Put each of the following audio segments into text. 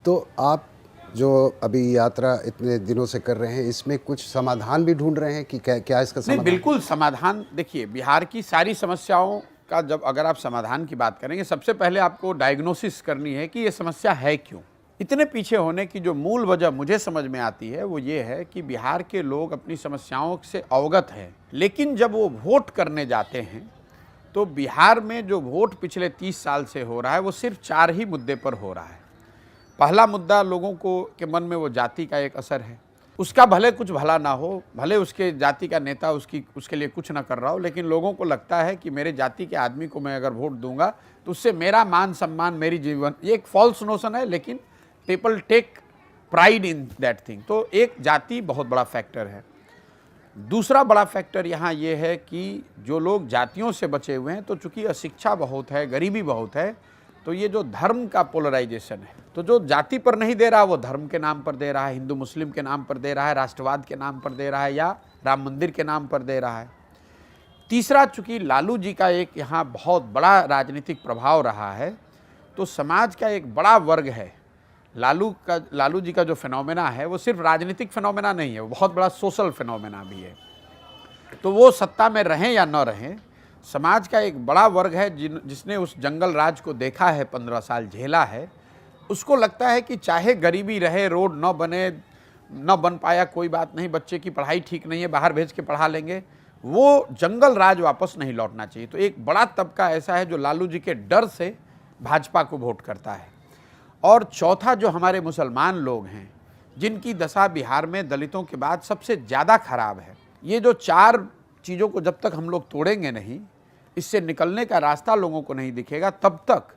तो आप जो अभी यात्रा इतने दिनों से कर रहे हैं, इसमें कुछ समाधान भी ढूँढ रहे हैं कि क्या क्या इसका नहीं, समाधान है? बिल्कुल समाधान देखिए, बिहार की सारी समस्याओं का जब अगर आप समाधान की बात करेंगे, सबसे पहले आपको डायग्नोसिस करनी है कि ये समस्या है क्यों? इतने पीछे होने की जो मूल वजह मुझे समझ में आती है, वो ये है कि बिहार के लोग अपनी समस्याओं से अवगत हैं, लेकिन जब वो वोट करने जाते हैं, तो बिहार में जो वोट पिछले 30 साल से हो रहा है, वो सिर्फ 4 ही मुद्दे पर हो रहा है। पहला मुद्दा लोगों को के मन में वो जाति का एक असर है। उसका भले कुछ भला ना हो, भले उसके जाति का नेता उसके लिए कुछ ना कर रहा हो, लेकिन लोगों को लगता है कि मेरे जाति के आदमी को मैं अगर वोट दूंगा तो उससे मेरा मान सम्मान, मेरी जीवन, ये एक फॉल्स नोशन है, लेकिन people take pride in that thing. तो एक जाति बहुत बड़ा फैक्टर है। दूसरा बड़ा फैक्टर यहाँ ये है कि जो लोग जातियों से बचे हुए हैं, तो चूंकि अशिक्षा बहुत है, गरीबी बहुत है, तो ये जो धर्म का पोलराइजेशन है, तो जो जाति पर नहीं दे रहा वो धर्म के नाम पर दे रहा है, हिंदू मुस्लिम के नाम पर दे रहा है, राष्ट्रवाद के नाम पर दे रहा है, या राम मंदिर के नाम पर दे रहा है। तीसरा, चूंकि लालू जी का एक यहाँ बहुत बड़ा राजनीतिक प्रभाव रहा है, तो समाज का एक बड़ा वर्ग है, लालू जी का जो फिनोमेना है वो सिर्फ राजनीतिक फिनोमेना नहीं है, वो बहुत बड़ा सोशल फिनोमेना भी है। तो वो सत्ता में रहें या न रहें, समाज का एक बड़ा वर्ग है जिसने उस जंगल राज को देखा है, 15 साल झेला है। उसको लगता है कि चाहे गरीबी रहे, रोड न बने, न बन पाया कोई बात नहीं, बच्चे की पढ़ाई ठीक नहीं है, बाहर भेज के पढ़ा लेंगे, वो जंगल राज वापस नहीं लौटना चाहिए। तो एक बड़ा तबका ऐसा है जो लालू जी के डर से भाजपा को वोट करता है। और चौथा, जो हमारे मुसलमान लोग हैं, जिनकी दशा बिहार में दलितों के बाद सबसे ज़्यादा खराब है। ये जो 4 चीज़ों को जब तक हम लोग तोड़ेंगे नहीं, इससे निकलने का रास्ता लोगों को नहीं दिखेगा, तब तक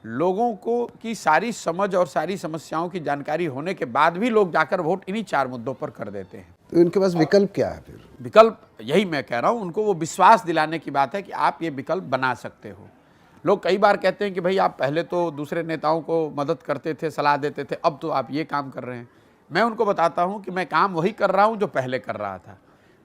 लोगों को की सारी समझ और सारी समस्याओं की जानकारी होने के बाद भी लोग जाकर वोट इन्हीं 4 मुद्दों पर कर देते हैं। तो इनके पास विकल्प क्या है फिर? विकल्प, यही मैं कह रहा हूँ, उनको वो विश्वास दिलाने की बात है कि आप ये विकल्प बना सकते हो। लोग कई बार कहते हैं कि भाई आप पहले तो दूसरे नेताओं को मदद करते थे, सलाह देते थे, अब तो आप ये काम कर रहे हैं। मैं उनको बताता हूँ कि मैं काम वही कर रहा हूँ जो पहले कर रहा था।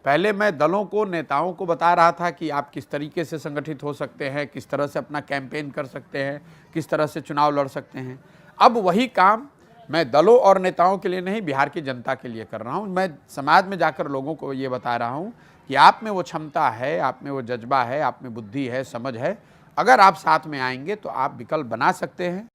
पहले मैं दलों को, नेताओं को बता रहा था कि आप किस तरीके से संगठित हो सकते हैं, किस तरह से अपना कैंपेन कर सकते हैं, किस तरह से चुनाव लड़ सकते हैं। अब वही काम मैं दलों और नेताओं के लिए नहीं, बिहार की जनता के लिए कर रहा हूँ। मैं समाज में जाकर लोगों को ये बता रहा हूँ कि आप में वो क्षमता है, आप में वो जज्बा है, आप में बुद्धि है, समझ है। अगर आप साथ में आएंगे तो आप विकल्प बना सकते हैं।